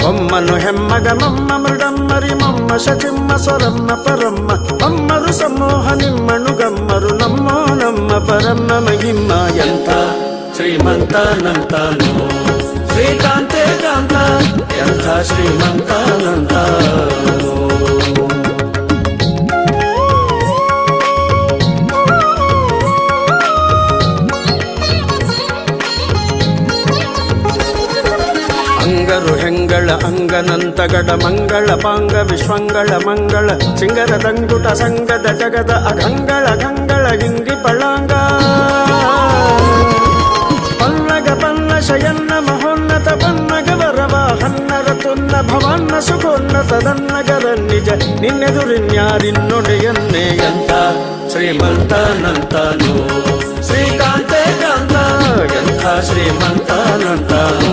ಒಮ್ಮನು ಹೆಮ್ಮಗ ಮಮ್ಮ ಮೃಡಮ್ಮರಿ ಮಮ್ಮ ಶಚಿಮ್ಮ ಸ್ವರಮ್ಮ ಪರಮ್ಮ ಅಮ್ಮರು ಸಮೂಹ ನಿಮ್ಮನು ಗಮ್ಮರು ನಮ್ಮೋ ನಮ್ಮ ಪರಮ್ಮ ಮಗಿಮ್ಮ ಎಂತ ಶ್ರೀಮಂತಾನಂತಾನು ಶ್ರೀಕಾಂತೆ ಕಾಂತ ಎಂಥ ಶ್ರೀಮಂತಾನಂತಾನು ಅಂಗರು ಹೆಂಗಳ ಅಂಗನಂತಗಡ ಮಂಗಳ ಪಾಂಗ ವಿಶ್ವಂಗಳ ಮಂಗಳ ಸಿಂಗರ ದಂಗುಟ ಸಂಗದ ಜಗದ ಅಗಂಗಳ ಗಂಗಳ ಹಿಂಗಿ ಪಳಾಂಗ ಪನ್ನಗ ಪನ್ನ ಶಯನ್ನ ಮಹೋನ್ನತ ಪನ್ನಗ ವರವ ಹನ್ನರ ತುನ್ನ ಭವನ್ನ ಸುಖೋನ್ನತ ದನ್ನಗರ ನಿಜ ನಿನ್ನೆದುರಿನ್ಯಾರಿನ್ನೊಡೆಯನ್ನೇ ಎಂತ ಶ್ರೀಮಂತಾನಂತಾನು ಶ್ರೀಕಾಂತೆ ಕಾಂತ ಎಂಥ ಶ್ರೀಮಂತಾನಂತಾನು